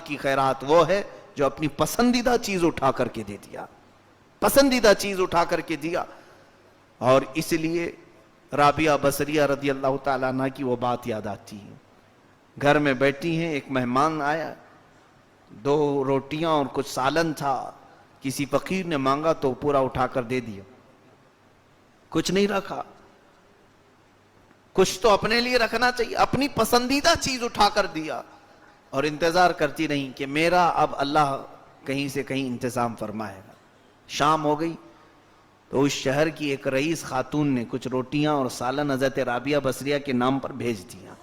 کی خیرات وہ ہے جو اپنی پسندیدہ چیز اٹھا کر کے دے دیا، پسندیدہ چیز اٹھا کر کے دیا. اور اس لیے رابعہ بصریہ رضی اللہ تعالیٰ عنہ کی وہ بات یاد آتی ہے. گھر میں بیٹھی ہیں، ایک مہمان آیا، 2 روٹیاں اور کچھ سالن تھا. کسی فقیر نے مانگا تو پورا اٹھا کر دے دیا، کچھ نہیں رکھا. کچھ تو اپنے لیے رکھنا چاہیے. اپنی پسندیدہ چیز اٹھا کر دیا اور انتظار کرتی رہی کہ میرا اب اللہ کہیں سے کہیں انتظام فرمائے گا. شام ہو گئی تو اس شہر کی ایک رئیس خاتون نے کچھ روٹیاں اور سالن حضرت رابعہ بصریہ کے نام پر بھیج دیا.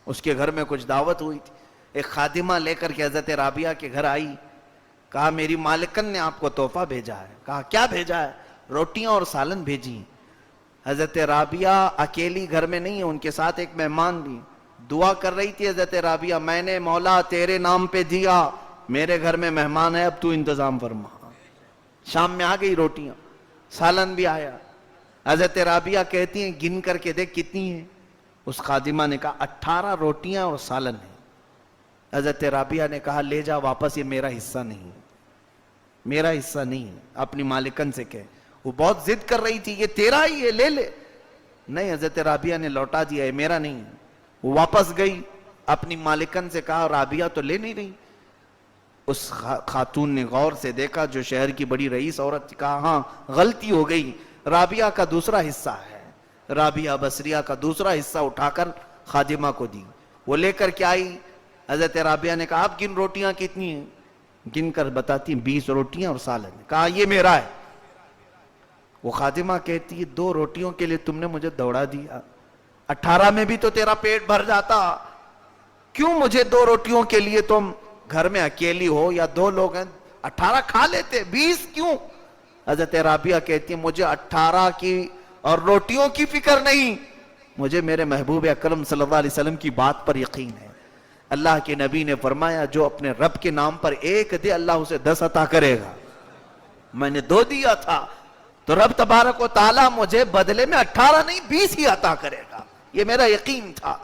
اس کے گھر میں کچھ دعوت ہوئی تھی. ایک خادمہ لے کر کے حضرت رابعہ کے گھر آئی. کہا میری مالکن نے آپ کو تحفہ بھیجا ہے. کہا کیا بھیجا ہے؟ روٹیاں اور سالن بھیجی. حضرت رابعہ اکیلی گھر میں نہیں ہے، ان کے ساتھ ایک مہمان بھی. دعا کر رہی تھی حضرت رابعہ، میں نے مولا تیرے نام پہ دیا، میرے گھر میں مہمان ہے، اب تو انتظام فرما. شام میں آ گئی روٹیاں، سالن بھی آیا. حضرت رابعہ کہتی ہیں گن کر کے دیکھ کتنی ہیں. اس خادمہ نے کہا 18 روٹیاں اور سالن ہیں. حضرت رابعہ نے کہا لے جا واپس، یہ میرا حصہ نہیں ہے، میرا حصہ نہیں ہے. اپنی مالکن سے کہے. وہ بہت ضد کر رہی تھی، یہ تیرا ہی ہے، لے لے. نہیں، حضرت رابعہ نے لوٹا دیا، یہ میرا نہیں ہے. وہ واپس گئی، اپنی مالکن سے کہا رابعہ تو لے نہیں رہی. اس خاتون نے غور سے دیکھا جو شہر کی بڑی رئیس عورت تھی. کہا ہاں غلطی ہو گئی، رابعہ کا دوسرا حصہ ہے. رابعہ بصریہ کا دوسرا حصہ اٹھا کر خادمہ کو دی. وہ لے کر کے آئی. حضرت رابعہ نے کہا اب گن روٹیاں کتنی ہیں؟ گن کر بتاتی 20 روٹیاں اور سالن. کہا یہ میرا ہے. وہ خادمہ کہتی ہے 2 روٹیوں کے لیے تم نے مجھے دوڑا دیا، 18 میں بھی تو تیرا پیٹ بھر جاتا، کیوں مجھے 2 روٹیوں کے لیے؟ تم گھر میں اکیلی ہو یا 2 لوگ ہیں، 18 کھا لیتے، 20 کیوں؟ حضرت رابعہ کہتی ہے مجھے 18 کی اور روٹیوں کی فکر نہیں، مجھے میرے محبوب اکرم صلی اللہ علیہ وسلم کی بات پر یقین ہے. اللہ کے نبی نے فرمایا جو اپنے رب کے نام پر 1 دے اللہ اسے 10 عطا کرے گا. میں نے 2 دیا تھا تو رب تبارک و تعالیٰ مجھے بدلے میں 18 نہیں 20 ہی عطا کرے گا، یہ میرا یقین تھا.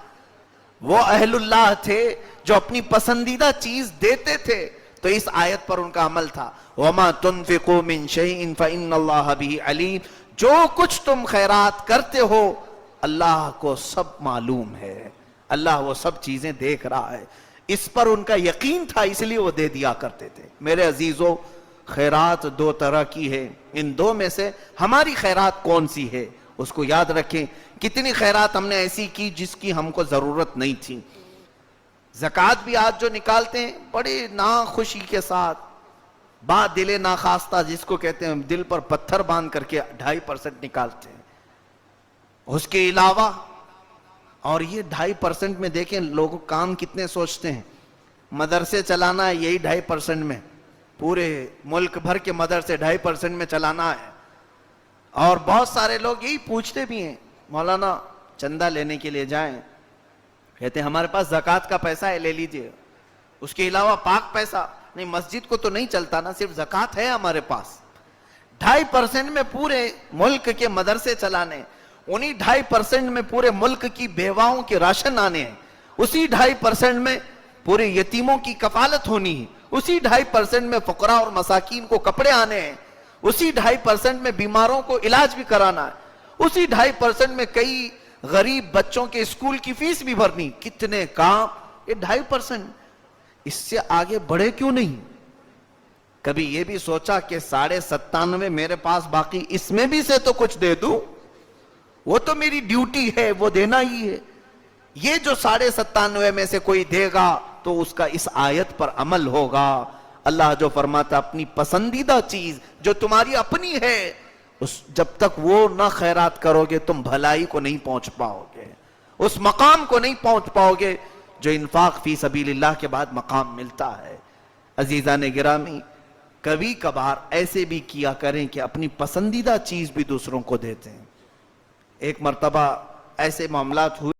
وہ اہل اللہ تھے جو اپنی پسندیدہ چیز دیتے تھے، تو اس آیت پر ان کا عمل تھا. وَمَا تُنْفِقُوا مِنْ شَيْءٍ فَإِنَّ اللَّهَ بِهِ عَلِيمٌ. جو کچھ تم خیرات کرتے ہو اللہ کو سب معلوم ہے، اللہ وہ سب چیزیں دیکھ رہا ہے. اس پر ان کا یقین تھا، اس لیے وہ دے دیا کرتے تھے. میرے عزیزو، خیرات 2 طرح کی ہے. ان 2 میں سے ہماری خیرات کون سی ہے اس کو یاد رکھیں. کتنی خیرات ہم نے ایسی کی جس کی ہم کو ضرورت نہیں تھی. زکوٰۃ بھی آج جو نکالتے ہیں بڑے ناخوشی کے ساتھ، با دل ناخواستہ جس کو کہتے ہیں، دل پر پتھر باندھ کر کے 2.5% نکالتے ہیں. اس کے علاوہ اور یہ 2.5% میں دیکھیں لوگ کام کتنے سوچتے ہیں. مدرسے چلانا ہے یہی 2.5% میں، پورے ملک بھر کے مدرسے 2.5% میں چلانا ہے. اور بہت سارے لوگ یہی پوچھتے بھی ہیں مولانا چندہ لینے کے لیے جائیں، کہتے ہیں ہمارے پاس زکوٰۃ کا پیسہ ہے لے لیجئے، اس کے علاوہ پاک پیسہ نہیں، مسجد کو تو نہیں چلتا نا، صرف زکوٰۃ ہے ہمارے پاس. 2.5% میں پورے ملک کے مدرسے چلانے، انہی 2.5% میں پورے ملک کی بیواؤں کے راشن آنے ہیں، اسی 2.5% میں پورے یتیموں کی کفالت ہونی ہے، اسی 2.5% میں فقراء اور مساکین کو کپڑے آنے ہیں، اسی 2.5% میں بیماروں کو علاج بھی کرانا ہے، اسی 2.5% میں کئی غریب بچوں کے اسکول کی فیس بھی بھرنی. کتنے کام، یہ 2.5%. اس سے آگے بڑھے کیوں نہیں؟ کبھی یہ بھی سوچا کہ 97.5 میرے پاس باقی، اس میں بھی سے تو کچھ دے دوں، وہ تو میری ڈیوٹی ہے، وہ دینا ہی ہے. یہ جو 97.5 میں سے کوئی دے گا تو اس کا اس آیت پر عمل ہوگا. اللہ جو فرماتا اپنی پسندیدہ چیز جو تمہاری اپنی ہے، جب تک وہ نہ خیرات کرو گے تم بھلائی کو نہیں پہنچ پاؤ گے، اس مقام کو نہیں پہنچ پاؤ گے جو انفاق فی سبیل اللہ کے بعد مقام ملتا ہے. عزیزان گرامی، کبھی کبھار ایسے بھی کیا کریں کہ اپنی پسندیدہ چیز بھی دوسروں کو دیتے ہیں. ایک مرتبہ ایسے معاملات ہوئے